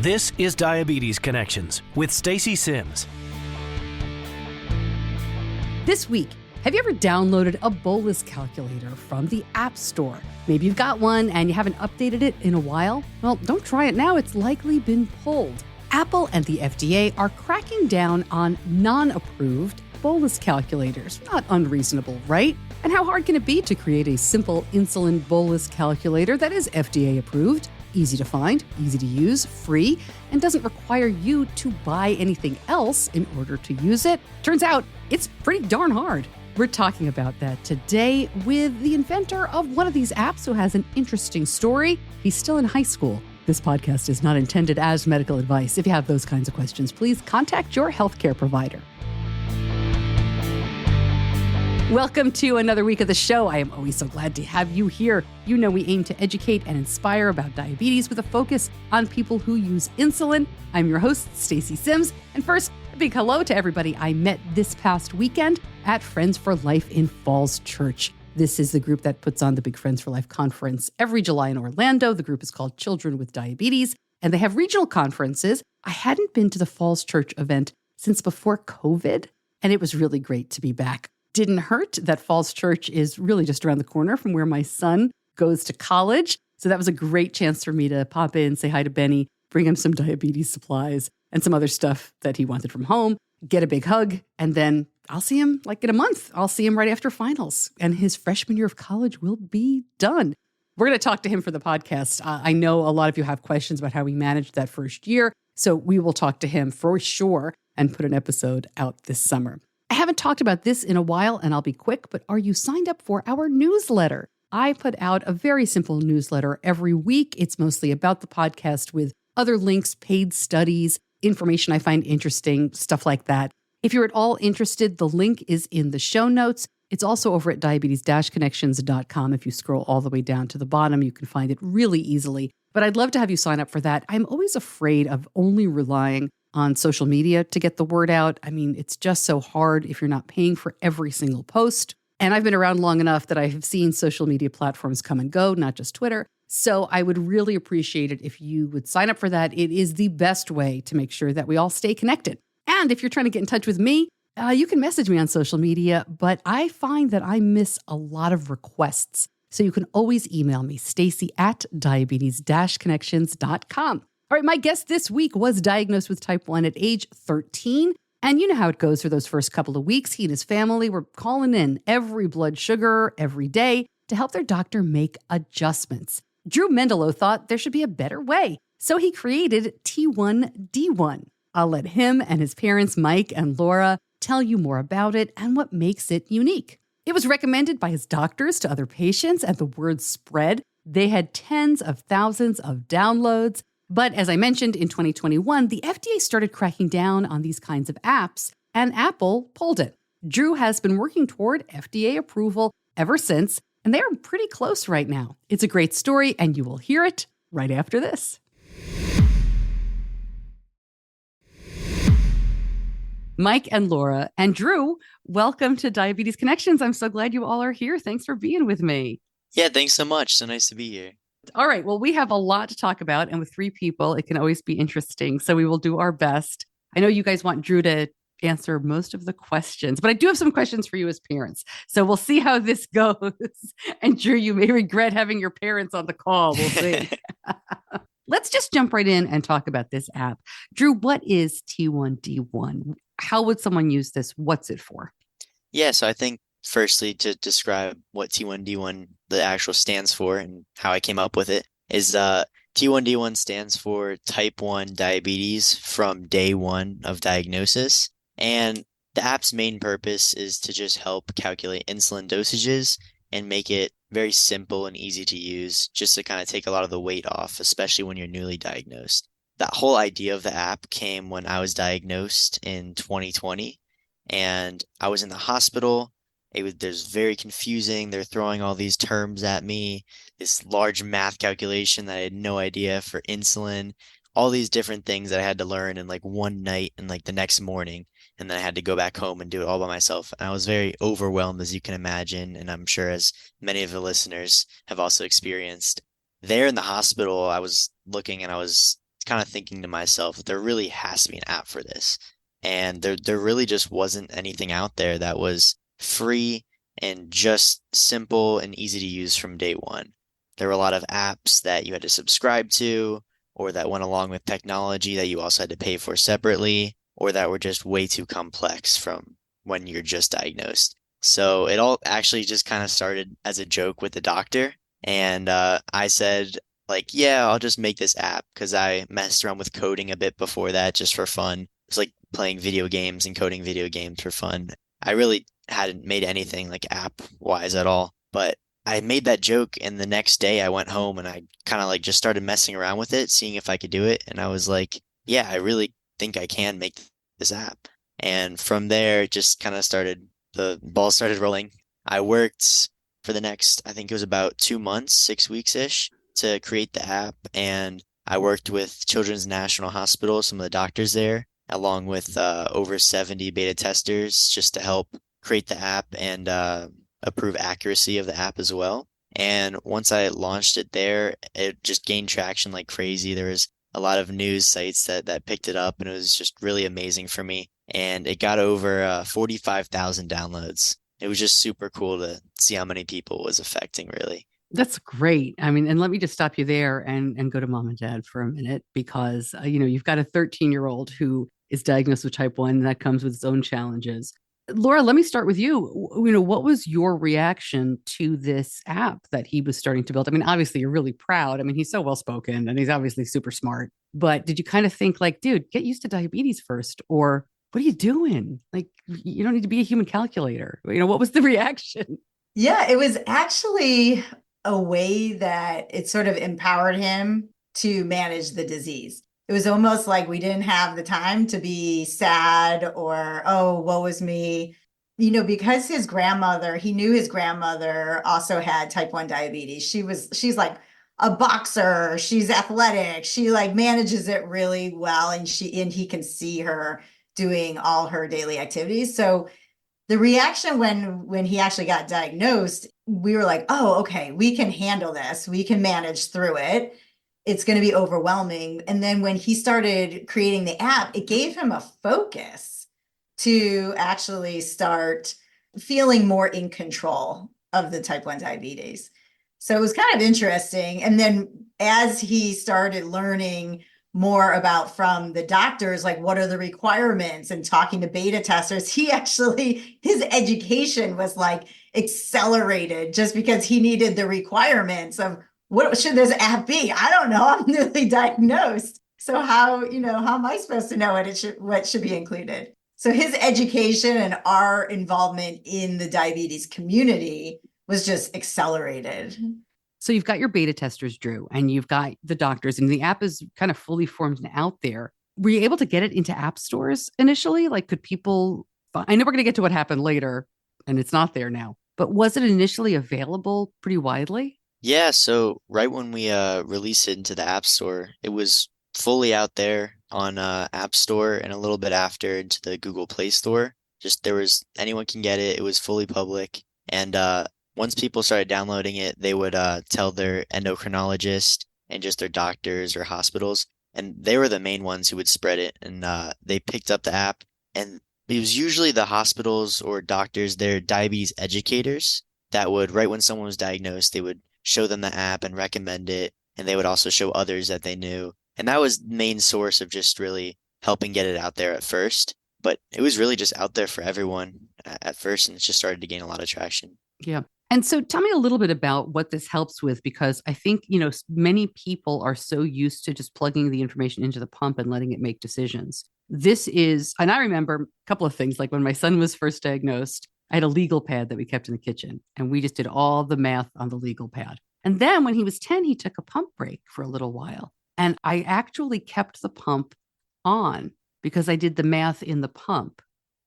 This is Diabetes Connections with Stacy Sims. This week, have you ever downloaded a bolus calculator from the App Store? Maybe you've got one and you haven't updated it in a while. Well, don't try it now. It's likely been pulled. Apple and the FDA are cracking down on non-approved bolus calculators. Not unreasonable, right? And how hard can it be to create a simple insulin bolus calculator that is FDA approved, easy to find, easy to use, free, and doesn't require you to buy anything else in order to use it? Turns out it's pretty darn hard. We're talking about that today with the inventor of one of these apps who has an interesting story. He's still in high school. This podcast is not intended as medical advice. If you have those kinds of questions, please contact your healthcare provider. Welcome to another week of the show. I am always so glad to have you here. You know we aim to educate and inspire about diabetes with a focus on people who use insulin. I'm your host, Stacy Sims. And first, a big hello to everybody I met this past weekend at Friends for Life in Falls Church. This is the group that puts on the big Friends for Life conference every July in Orlando. The group is called Children with Diabetes, and they have regional conferences. I hadn't been to the Falls Church event since before COVID, and it was really great to be back. Didn't hurt that Falls Church is really just around the corner from where my son goes to college. So that was a great chance for me to pop in, say hi to Benny, bring him some diabetes supplies and some other stuff that he wanted from home, get a big hug, and then I'll see him like in a month. I'll see him right after finals, and his freshman year of college will be done. We're going to talk to him for the podcast. I know a lot of you have questions about how he managed that first year, so we will talk to him for sure and put an episode out this summer. I haven't talked about this in a while, and I'll be quick, but are you signed up for our newsletter? I put out a very simple newsletter every week. It's mostly about the podcast with other links, paid studies, information I find interesting, stuff like that. If you're at all interested, the link is in the show notes. It's also over at diabetes-connections.com. If you scroll all the way down to the bottom, you can find it really easily. But I'd love to have you sign up for that. I'm always afraid of only relying on social media to get the word out. I mean, it's just so hard if you're not paying for every single post. And I've been around long enough that I have seen social media platforms come and go, not just Twitter. So I would really appreciate it if you would sign up for that. It is the best way to make sure that we all stay connected. And if you're trying to get in touch with me, you can message me on social media, but I find that I miss a lot of requests. So you can always email me, stacy@diabetes-connections.com. All right, my guest this week was diagnosed with type 1 at age 13. And you know how it goes for those first couple of weeks. He and his family were calling in every blood sugar every day to help their doctor make adjustments. Drew Mendelow thought there should be a better way, so he created T1D1. I'll let him and his parents, Mike and Laura, tell you more about it and what makes it unique. It was recommended by his doctors to other patients, and the word spread. They had tens of thousands of downloads. But as I mentioned, in 2021, the FDA started cracking down on these kinds of apps, and Apple pulled it. Drew has been working toward FDA approval ever since, and they're pretty close right now. It's a great story, and you will hear it right after this. Mike and Laura and Drew, welcome to Diabetes Connections. I'm so glad you all are here. Thanks for being with me. Yeah, thanks so much. So nice to be here. All right. Well, we have a lot to talk about, and with three people, it can always be interesting. So we will do our best. I know you guys want Drew to answer most of the questions, but I do have some questions for you as parents. So we'll see how this goes. And Drew, you may regret having your parents on the call. We'll see. Let's just jump right in and talk about this app. Drew, what is T1D1? How would someone use this? What's it for? Yeah, so I think firstly to describe what T1D1 the actual stands for and how I came up with it is T1D1 stands for type 1 diabetes from day one of diagnosis. And the app's main purpose is to just help calculate insulin dosages and make it very simple and easy to use, just to kind of take a lot of the weight off, especially when you're newly diagnosed. That whole idea of the app came when I was diagnosed in 2020, and I was in the hospital. There's very confusing. They're throwing all these terms at me, this large math calculation that I had no idea for insulin, all these different things that I had to learn in like one night and like the next morning. And then I had to go back home and do it all by myself. And I was very overwhelmed, as you can imagine. And I'm sure as many of the listeners have also experienced. There in the hospital, I was looking and I was kind of thinking to myself, there really has to be an app for this. And there really just wasn't anything out there that was free and just simple and easy to use from day one. There were a lot of apps that you had to subscribe to, or that went along with technology that you also had to pay for separately, or that were just way too complex from when you're just diagnosed. So it all actually just kind of started as a joke with the doctor. And I said, like, yeah, I'll just make this app because I messed around with coding a bit before that just for fun. It's like playing video games and coding video games for fun. I really hadn't made anything like app wise at all, but I made that joke, and the next day I went home and I kind of like just started messing around with it, seeing if I could do it. And I was like, yeah, I really think I can make this app. And from there, it just kind of started, the ball started rolling. I worked for the next, I think it was about 2 months, 6 weeks-ish to create the app. And I worked with Children's National Hospital, some of the doctors there, along with over 70 beta testers just to help create the app and approve accuracy of the app as well. And once I launched it there, it just gained traction like crazy. There was a lot of news sites that picked it up, and it was just really amazing for me. And it got over 45,000 downloads. It was just super cool to see how many people it was affecting, really. That's great. I mean, and let me just stop you there and go to mom and dad for a minute, because, you've got a 13-year-old who is diagnosed with type 1, and that comes with its own challenges. Laura, let me start with you. What was your reaction to this app that he was starting to build? I mean, obviously you're really proud. I mean, he's so well spoken and he's obviously super smart, but did you kind of think like, dude, get used to diabetes first? Or what are you doing? Like, you don't need to be a human calculator. What was the reaction? Yeah, it was actually a way that it sort of empowered him to manage the disease. It was almost like we didn't have the time to be sad or, oh, woe is me. Because he knew his grandmother also had type 1 diabetes. She's like a boxer. She's athletic. She like manages it really well. And he can see her doing all her daily activities. So the reaction when he actually got diagnosed, we were like, oh, okay, we can handle this. We can manage through it. It's going to be overwhelming. And then when he started creating the app, it gave him a focus to actually start feeling more in control of the type 1 diabetes. So it was kind of interesting. And then as he started learning more about from the doctors, like what are the requirements, and talking to beta testers, his education was like accelerated just because he needed the requirements of what should this app be? I don't know. I'm newly diagnosed. So how am I supposed to know what should be included? So his education and our involvement in the diabetes community was just accelerated. So you've got your beta testers, Drew, and you've got the doctors, and the app is kind of fully formed and out there. Were you able to get it into app stores initially? Like, could people, I know we're going to get to what happened later, and it's not there now, but was it initially available pretty widely? Yeah, so right when we released it into the App Store, it was fully out there on App Store, and a little bit after into the Google Play Store. Just anyone can get it. It was fully public. And once people started downloading it, they would tell their endocrinologist and just their doctors or hospitals. And they were the main ones who would spread it. And they picked up the app. And it was usually the hospitals or doctors, their diabetes educators, that would, right when someone was diagnosed, they would show them the app and recommend it. And they would also show others that they knew. And that was the main source of just really helping get it out there at first. But it was really just out there for everyone at first, and it just started to gain a lot of traction. Yeah. And so tell me a little bit about what this helps with, because I think, many people are so used to just plugging the information into the pump and letting it make decisions. This is, and I remember a couple of things, like when my son was first diagnosed, I had a legal pad that we kept in the kitchen, and we just did all the math on the legal pad. And then when he was 10, he took a pump break for a little while. And I actually kept the pump on because I did the math in the pump.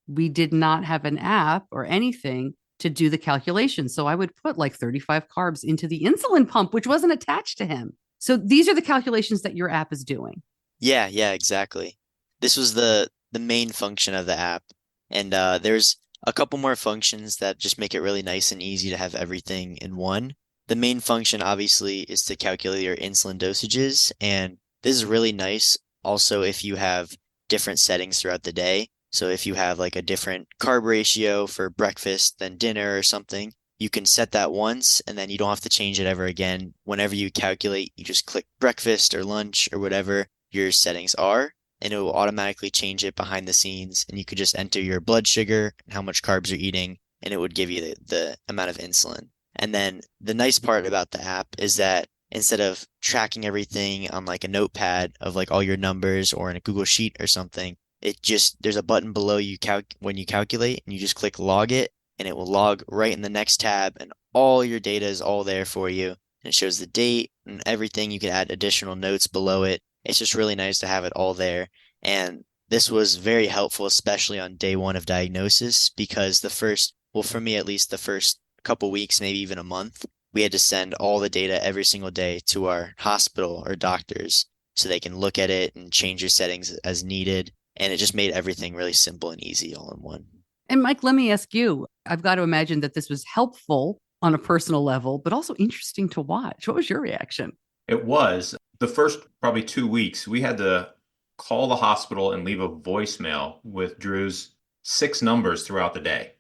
We did not have an app or anything to do the calculation. So I would put like 35 carbs into the insulin pump, which wasn't attached to him. So these are the calculations that your app is doing. Yeah, exactly. This was the main function of the app. And there's a couple more functions that just make it really nice and easy to have everything in one. The main function, obviously, is to calculate your insulin dosages, and this is really nice also if you have different settings throughout the day. So if you have like a different carb ratio for breakfast than dinner or something, you can set that once and then you don't have to change it ever again. Whenever you calculate, you just click breakfast or lunch or whatever your settings are, and it will automatically change it behind the scenes. And you could just enter your blood sugar and how much carbs you're eating, and it would give you the amount of insulin. And then the nice part about the app is that instead of tracking everything on like a notepad of like all your numbers or in a Google Sheet or something, there's a button below you when you calculate, and you just click log it, and it will log right in the next tab, and all your data is all there for you. And it shows the date and everything. You can add additional notes below it. It's just really nice to have it all there. And this was very helpful, especially on day one of diagnosis, because for me at least, the first couple weeks, maybe even a month, we had to send all the data every single day to our hospital or doctors so they can look at it and change your settings as needed. And it just made everything really simple and easy all in one. And Mike, let me ask you, I've got to imagine that this was helpful on a personal level, but also interesting to watch. What was your reaction? It was. The first probably 2 weeks, we had to call the hospital and leave a voicemail with Drew's 6 numbers throughout the day.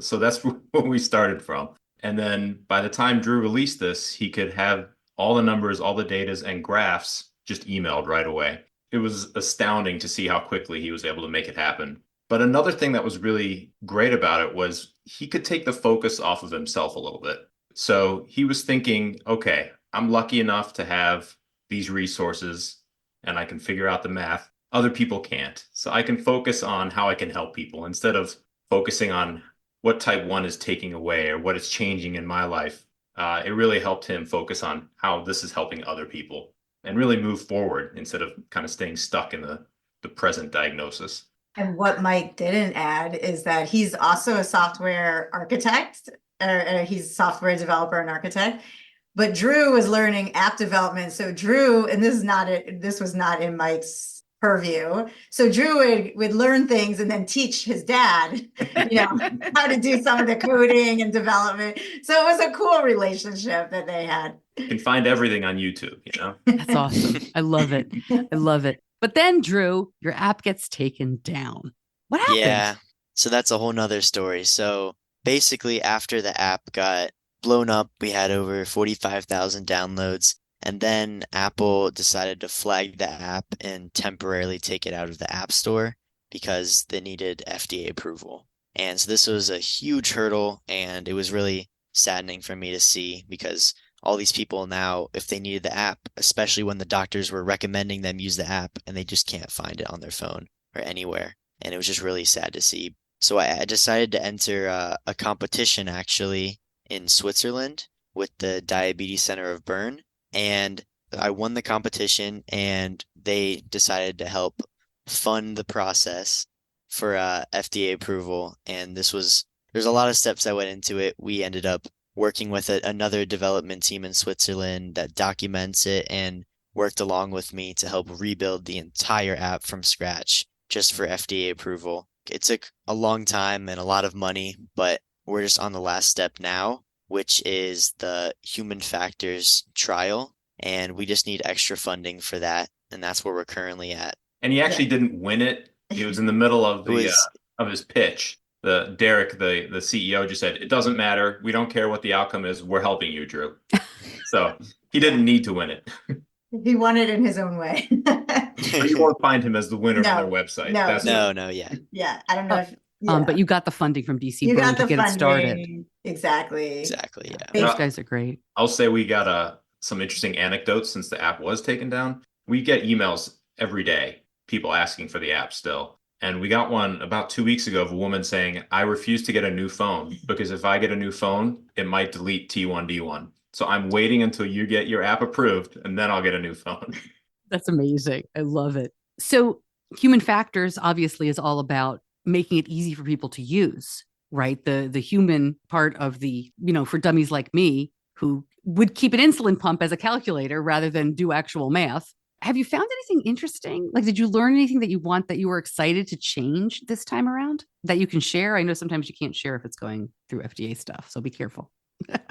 So that's where we started from. And then by the time Drew released this, he could have all the numbers, all the datas and graphs just emailed right away. It was astounding to see how quickly he was able to make it happen. But another thing that was really great about it was he could take the focus off of himself a little bit. So he was thinking, okay, I'm lucky enough to have these resources and I can figure out the math. Other people can't. So I can focus on how I can help people instead of focusing on what type 1 is taking away or what it's changing in my life. It really helped him focus on how this is helping other people and really move forward instead of kind of staying stuck in the present diagnosis. And what Mike didn't add is that he's also a software architect, or he's a software developer and architect. But Drew was learning app development. So Drew, and this was not in Mike's purview. So Drew would learn things and then teach his dad, how to do some of the coding and development. So it was a cool relationship that they had. You can find everything on YouTube, That's awesome. I love it. I love it. But then, Drew, your app gets taken down. What happened? Yeah, so that's a whole nother story. So basically, after the app got blown up, we had over 45,000 downloads. And then Apple decided to flag the app and temporarily take it out of the App Store because they needed FDA approval. And so this was a huge hurdle, and it was really saddening for me to see because all these people now, if they needed the app, especially when the doctors were recommending them use the app, and they just can't find it on their phone or anywhere. And it was just really sad to see. So I decided to enter a competition actually in Switzerland with the Diabetes Center of Bern. And I won the competition, and they decided to help fund the process for FDA approval. And there's a lot of steps that went into it. We ended up working with another development team in Switzerland that documents it and worked along with me to help rebuild the entire app from scratch just for FDA approval. It took a long time and a lot of money, but we're just on the last step now, which is the human factors trial. And we just need extra funding for that. And that's where we're currently at. And he actually didn't win it. He was in the middle of of his pitch. Derek, the CEO, just said, "It doesn't matter. We don't care what the outcome is. We're helping you, Drew." So he didn't need to win it. He won it in his own way. But you won't find him as the winner on their website. Yeah. Yeah, I don't know if... But you got the funding from DC Bern to get it started. Exactly. Yeah. Those guys are great. I'll say we got some interesting anecdotes since the app was taken down. We get emails every day, people asking for the app still. And we got one about 2 weeks ago of a woman saying, "I refuse to get a new phone because if I get a new phone, it might delete T1D1. So I'm waiting until you get your app approved and then I'll get a new phone." That's amazing. I love it. So human factors obviously is all about making it easy for people to use, right? The human part of the, for dummies like me who would keep an insulin pump as a calculator rather than do actual math. Have you found anything interesting? Like, did you learn anything that you were excited to change this time around that you can share? I know sometimes you can't share if it's going through FDA stuff, so be careful.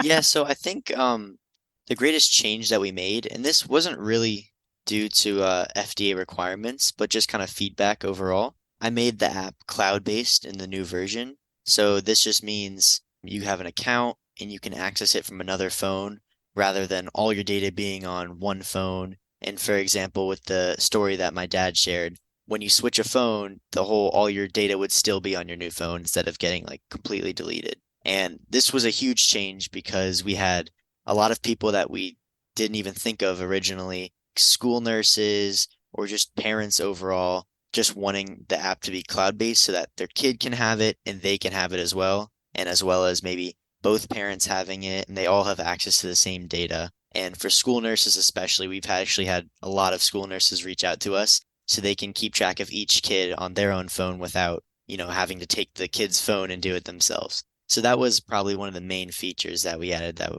Yeah, so I think the greatest change that we made, and this wasn't really due to FDA requirements, but just kind of feedback overall. I made the app cloud-based in the new version. So this just means you have an account and you can access it from another phone rather than all your data being on one phone. And for example, with the story that my dad shared, when you switch a phone, all your data would still be on your new phone instead of getting like completely deleted. And this was a huge change because we had a lot of people that we didn't even think of originally, school nurses or just parents overall, just wanting the app to be cloud-based so that their kid can have it and they can have it as well. And as well as maybe both parents having it and they all have access to the same data. And for school nurses especially, we've actually had a lot of school nurses reach out to us so they can keep track of each kid on their own phone without, having to take the kid's phone and do it themselves. So that was probably one of the main features that we added that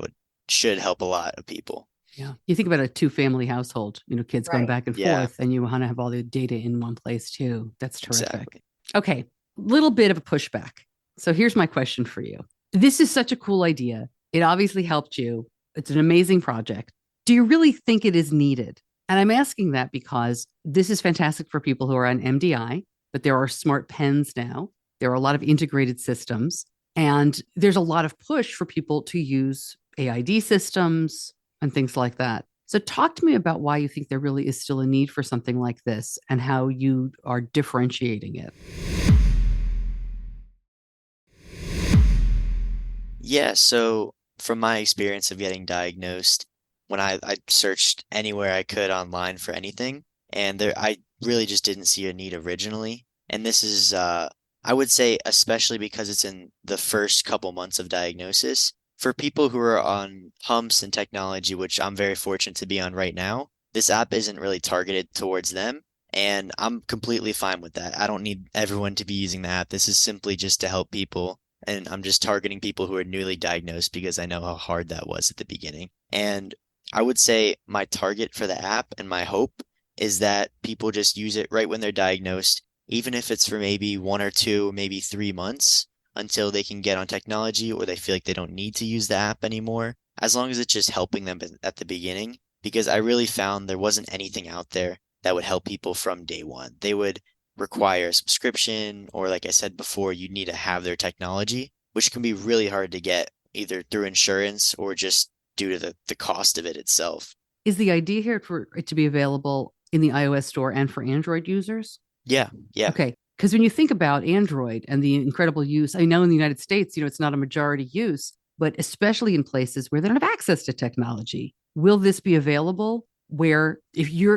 should help a lot of people. Yeah. You think about a 2-family household, kids going Right. back and Yeah. forth, and you want to have all the data in one place too. That's terrific. Exactly. Okay. Little bit of a pushback. So here's my question for you. This is such a cool idea. It obviously helped you. It's an amazing project. Do you really think it is needed? And I'm asking that because this is fantastic for people who are on MDI, but there are smart pens now. There are a lot of integrated systems, and there's a lot of push for people to use AID systems and things like that. So talk to me about why you think there really is still a need for something like this and how you are differentiating it. Yeah, so from my experience of getting diagnosed, when I searched anywhere I could online for anything, and I really just didn't see a need originally. And this is, I would say, especially because it's in the first couple months of diagnosis, for people who are on pumps and technology, which I'm very fortunate to be on right now, this app isn't really targeted towards them. And I'm completely fine with that. I don't need everyone to be using the app. This is simply just to help people. And I'm just targeting people who are newly diagnosed because I know how hard that was at the beginning. And I would say my target for the app and my hope is that people just use it right when they're diagnosed, even if it's for maybe 1 or 2, maybe 3 months until they can get on technology or they feel like they don't need to use the app anymore, as long as it's just helping them at the beginning. Because I really found there wasn't anything out there that would help people from day one. They would require a subscription, or like I said before, you need to have their technology, which can be really hard to get either through insurance or just due to the cost of it itself. Is the idea here for it to be available in the iOS store and for Android users? Yeah. Okay. Because when you think about Android and the incredible use, I know in the United States, it's not a majority use, but especially in places where they don't have access to technology, will this be available where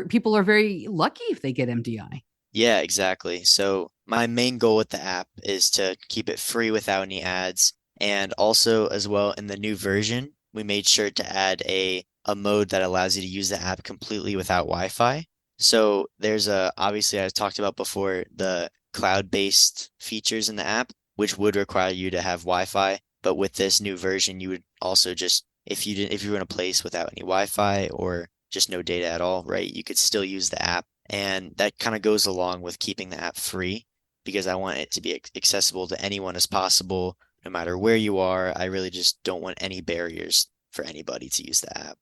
people are very lucky if they get MDI? Yeah, exactly. So my main goal with the app is to keep it free without any ads. And also as well in the new version, we made sure to add a mode that allows you to use the app completely without Wi-Fi. So there's obviously I talked about before the cloud-based features in the app, which would require you to have Wi-Fi. But with this new version, you would also just, if you were in a place without any Wi-Fi or just no data at all, right, you could still use the app. And that kind of goes along with keeping the app free because I want it to be accessible to anyone as possible, no matter where you are. I really just don't want any barriers for anybody to use the app.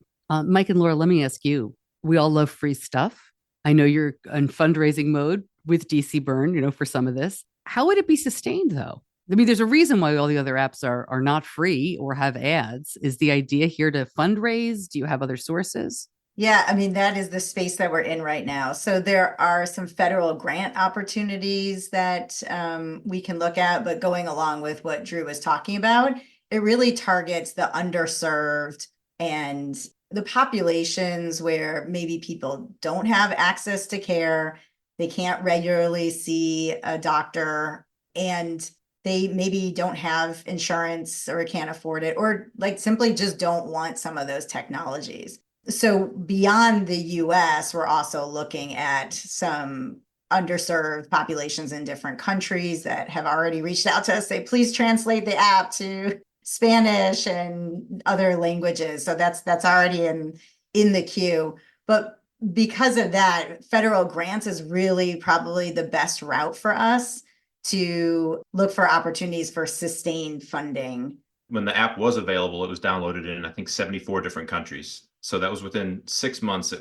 Mike and Laura, let me ask you, we all love free stuff. I know you're in fundraising mode with DC Burn, for some of this. How would it be sustained though? I mean, there's a reason why all the other apps are not free or have ads. Is the idea here to fundraise? Do you have other sources? Yeah, I mean, that is the space that we're in right now. So there are some federal grant opportunities that we can look at, but going along with what Drew was talking about, it really targets the underserved and the populations where maybe people don't have access to care, they can't regularly see a doctor, and they maybe don't have insurance or can't afford it, or like simply just don't want some of those technologies. So beyond the US, we're also looking at some underserved populations in different countries that have already reached out to us, say, please translate the app to Spanish and other languages. So that's already in the queue. But because of that, federal grants is really probably the best route for us to look for opportunities for sustained funding. When the app was available, it was downloaded in, I think, 74 different countries. So that was within 6 months.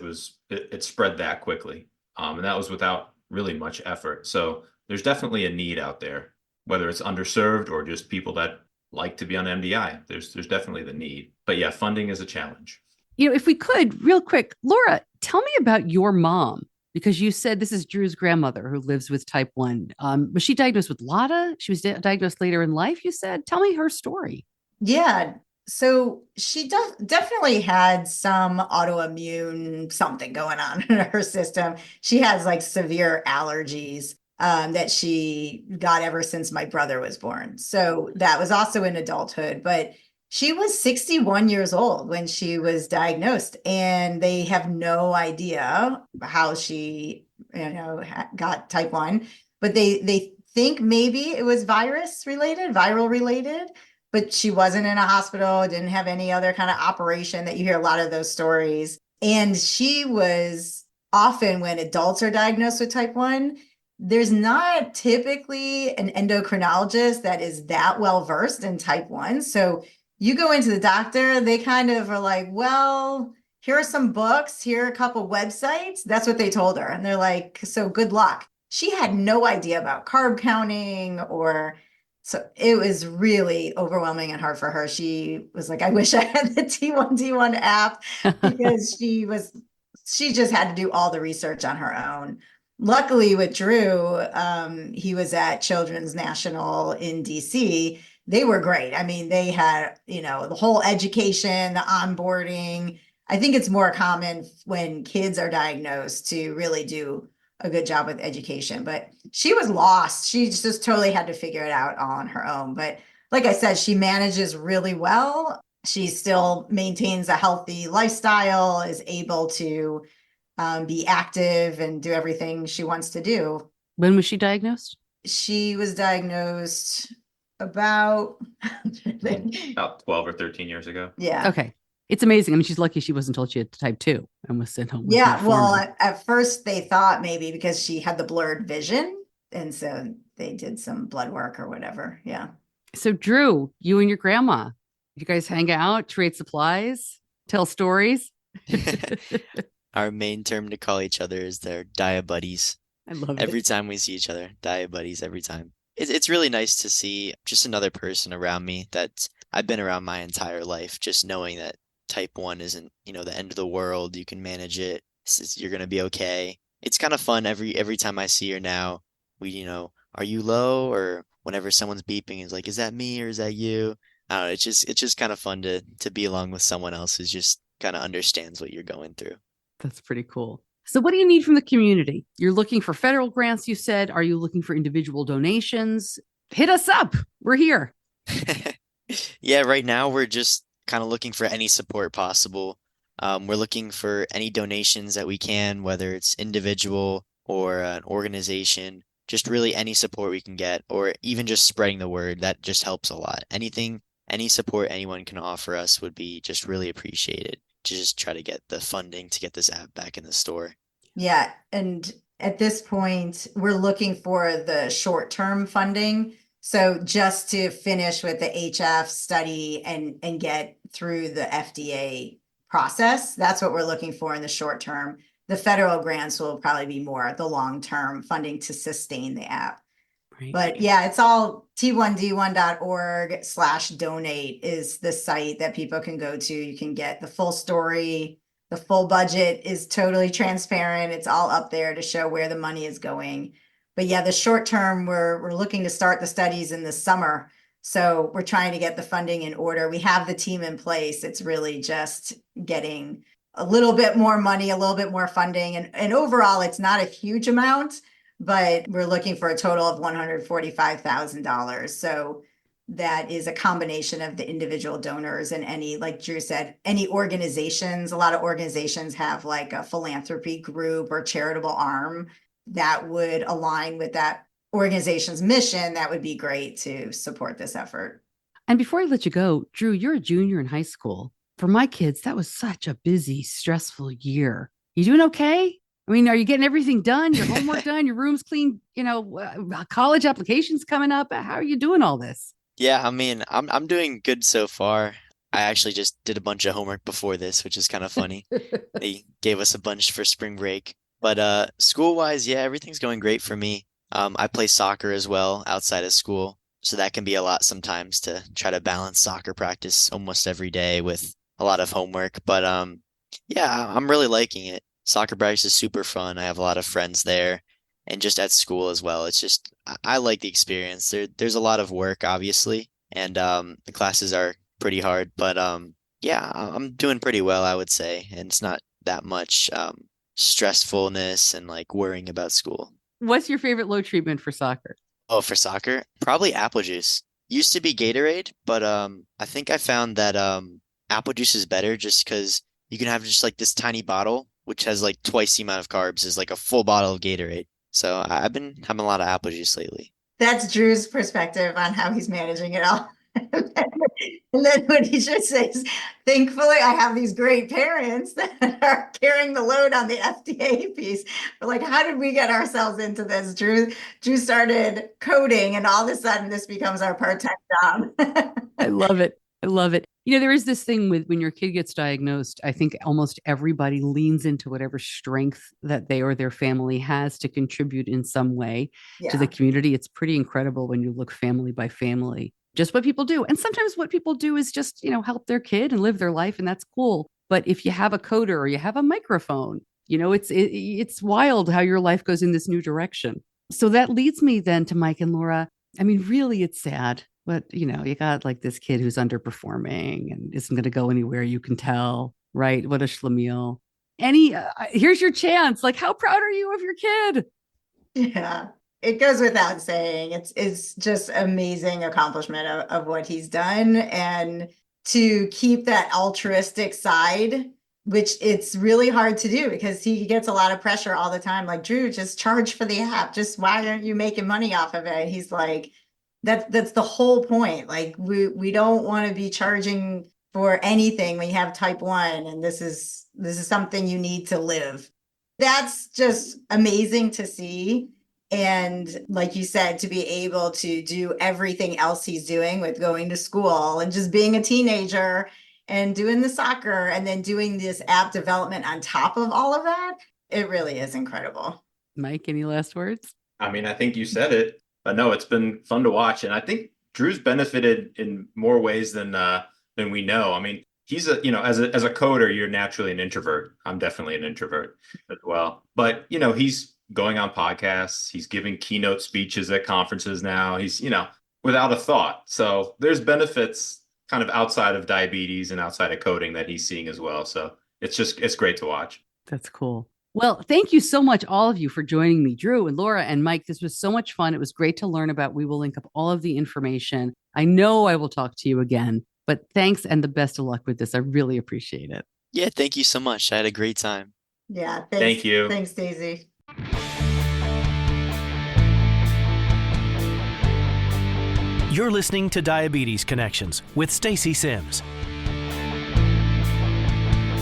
It spread that quickly. And that was without really much effort. So there's definitely a need out there, whether it's underserved or just people that like to be on MDI. There's definitely the need. But yeah, funding is a challenge. If we could, real quick, Laura, tell me about your mom, because you said this is Drew's grandmother who lives with type 1. Was she diagnosed with LADA? She was diagnosed later in life, you said? Tell me her story. Yeah. So she definitely had some autoimmune something going on in her system. She has like severe allergies that she got ever since my brother was born. So that was also in adulthood, but she was 61 years old when she was diagnosed, and they have no idea how she, got type 1, but they think maybe it was viral related, but she wasn't in a hospital, didn't have any other kind of operation that you hear a lot of those stories. And she was often, when adults are diagnosed with type 1, there's not typically an endocrinologist that is that well versed in type 1. So you go into the doctor, they kind of are like, well, here are some books, here are a couple websites. That's what they told her. And they're like, so good luck. She had no idea about carb counting so it was really overwhelming and hard for her. She was like, I wish I had the T1D1 app, because she just had to do all the research on her own. Luckily with Drew, he was at Children's National in DC. They were great. I mean, they had, the whole education, the onboarding. I think it's more common when kids are diagnosed to really do a good job with education, but she was lost. She just totally had to figure it out all on her own. But like I said, she manages really well. She still maintains a healthy lifestyle, is able to be active and do everything she wants to do. When was she diagnosed? She was diagnosed about 12 or 13 years ago. Yeah. Okay. It's amazing. I mean, she's lucky she wasn't told she had type 2 and was sent home. Yeah. Well, at first they thought maybe because she had the blurred vision. And so they did some blood work or whatever. Yeah. So Drew, you and your grandma, you guys hang out, trade supplies, tell stories. Our main term to call each other is their dia buddies. I love it. Every time we see each other, dia buddies every time. It's really nice to see just another person around me that I've been around my entire life, just knowing that type 1 isn't, the end of the world. You can manage it. You're going to be okay. It's kind of fun every time I see her now. We, are you low? Or whenever someone's beeping, it's like, is that me or is that you? I don't know. It's just kind of fun to be along with someone else who's just kind of understands what you're going through. That's pretty cool. So what do you need from the community? You're looking for federal grants, you said. Are you looking for individual donations? Hit us up. We're here. Yeah, right now we're just kind of looking for any support possible. We're looking for any donations that we can, whether it's individual or an organization, just really any support we can get, or even just spreading the word. That just helps a lot. Any support anyone can offer us would be just really appreciated, to just try to get the funding to get this app back in the store. Yeah. And at this point, we're looking for the short-term funding. So just to finish with the HF study and get through the FDA process, that's what we're looking for in the short term. The federal grants will probably be more the long-term funding to sustain the app. Right. But yeah, it's all t1d1.org/donate is the site that people can go to. You can get the full story. The full budget is totally transparent. It's all up there to show where the money is going. But yeah, the short term, we're looking to start the studies in the summer. So we're trying to get the funding in order. We have the team in place. It's really just getting a little bit more money, a little bit more funding. And overall, it's not a huge amount, but we're looking for a total of $145,000. So that is a combination of the individual donors and any, like Drew said, any organizations. A lot of organizations have like a philanthropy group or charitable arm that would align with that organization's mission. That would be great to support this effort. And before I let you go, Drew, you're a junior in high school. For my kids, that was such a busy, stressful year. You doing okay? I mean, are you getting everything done? Your homework done? Your room's clean? College applications coming up. How are you doing all this? Yeah, I mean, I'm doing good so far. I actually just did a bunch of homework before this, which is kind of funny. They gave us a bunch for spring break. But school-wise, yeah, everything's going great for me. I play soccer as well outside of school, so that can be a lot sometimes to try to balance soccer practice almost every day with a lot of homework. But yeah, I'm really liking it. Soccer practice is super fun. I have a lot of friends there, and just at school as well. It's just I like the experience. There's a lot of work, obviously, and the classes are pretty hard, but yeah, I'm doing pretty well, I would say, and it's not that much stressfulness and like worrying about school. What's your favorite low treatment for soccer? Oh, for soccer, probably apple juice. Used to be Gatorade, but I think I found that apple juice is better just because you can have just like this tiny bottle, which has like twice the amount of carbs as like a full bottle of Gatorade. So I've been having a lot of apple juice lately. That's Drew's perspective on how he's managing it all. And then when he just says, thankfully, I have these great parents that are carrying the load on the FDA piece. But like, how did we get ourselves into this? Drew started coding, and all of a sudden, this becomes our part-time job. I love it. I love it. There is this thing with when your kid gets diagnosed, I think almost everybody leans into whatever strength that they or their family has to contribute in some way to the community. It's pretty incredible when you look family by family, just what people do. And sometimes what people do is just, help their kid and live their life, and that's cool. But if you have a coder or you have a microphone, it's wild how your life goes in this new direction. So that leads me then to Mike and Laura. I mean, really, it's sad. But, you got like this kid who's underperforming and isn't going to go anywhere. You can tell, right? What a schlemiel. Here's your chance. Like, how proud are you of your kid? Yeah, it goes without saying. It's just amazing accomplishment of what he's done. And to keep that altruistic side, which it's really hard to do because he gets a lot of pressure all the time. Like, Drew, just charge for the app. Just why aren't you making money off of it? And he's like, that's the whole point. Like we don't want to be charging for anything when you have type 1, and this is something you need to live. That's just amazing to see. And like you said, to be able to do everything else he's doing with going to school and just being a teenager and doing the soccer and then doing this app development on top of all of that, it really is incredible. Mike, any last words? I mean, I think you said it. But no, it's been fun to watch, and I think Drew's benefited in more ways than we know. I mean, he's as a coder, you're naturally an introvert. I'm definitely an introvert as well. But he's going on podcasts. He's giving keynote speeches at conferences now. He's without a thought. So there's benefits kind of outside of diabetes and outside of coding that he's seeing as well. So it's great to watch. That's cool. Well, thank you so much, all of you, for joining me, Drew and Laura and Mike. This was so much fun. It was great to learn about. We will link up all of the information. I know I will talk to you again, but thanks and the best of luck with this. I really appreciate it. Yeah, thank you so much. I had a great time. Yeah, thanks. Thank you. Thanks, Daisy. You're listening to Diabetes Connections with Stacy Sims.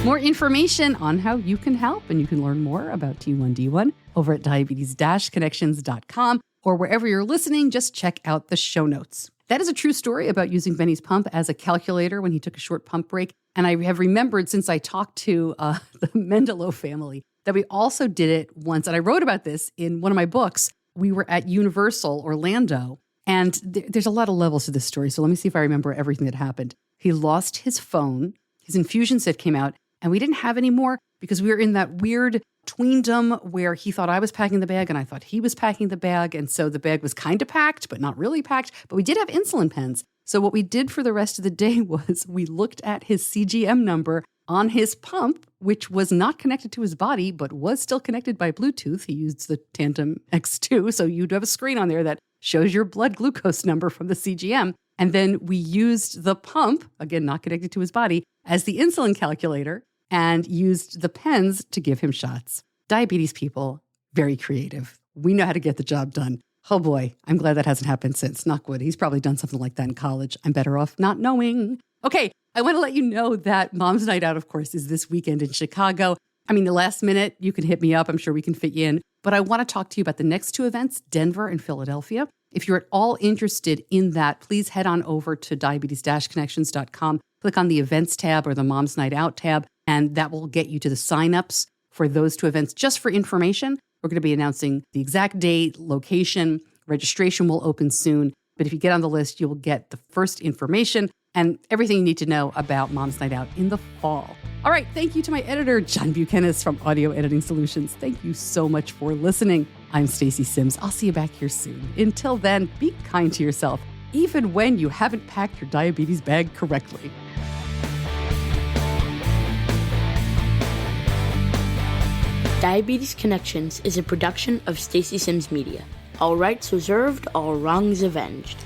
More information on how you can help, and you can learn more about T1D1 over at diabetes-connections.com, or wherever you're listening, just check out the show notes. That is a true story about using Benny's pump as a calculator when he took a short pump break. And I have remembered since I talked to the Mendelow family that we also did it once. And I wrote about this in one of my books. We were at Universal Orlando, and there's a lot of levels to this story. So let me see if I remember everything that happened. He lost his phone. His infusion set came out, and we didn't have any more because we were in that weird tweendom where he thought I was packing the bag and I thought he was packing the bag. And so the bag was kind of packed, but not really packed. But we did have insulin pens. So what we did for the rest of the day was we looked at his CGM number on his pump, which was not connected to his body, but was still connected by Bluetooth. He used the Tandem X2. So you'd have a screen on there that shows your blood glucose number from the CGM. And then we used the pump, again, not connected to his body, as the insulin calculator and used the pens to give him shots. Diabetes people, very creative. We know how to get the job done. Oh boy, I'm glad that hasn't happened since. Knock wood. He's probably done something like that in college. I'm better off not knowing. Okay, I want to let you know that Mom's Night Out, of course, is this weekend in Chicago. I mean, the last minute, you can hit me up. I'm sure we can fit you in. But I want to talk to you about the next two events, Denver and Philadelphia. If you're at all interested in that, please head on over to diabetes-connections.com. click on the events tab or the Mom's Night Out tab, and that will get you to the signups for those two events. Just for information, we're going to be announcing the exact date, location. Registration will open soon. But if you get on the list, you will get the first information and everything you need to know about Mom's Night Out in the fall. All right, thank you to my editor, John Buchanan from Audio Editing Solutions. Thank you so much for listening. I'm Stacey Sims. I'll see you back here soon. Until then, be kind to yourself, even when you haven't packed your diabetes bag correctly. Diabetes Connections is a production of Stacey Sims Media. All rights reserved, all wrongs avenged.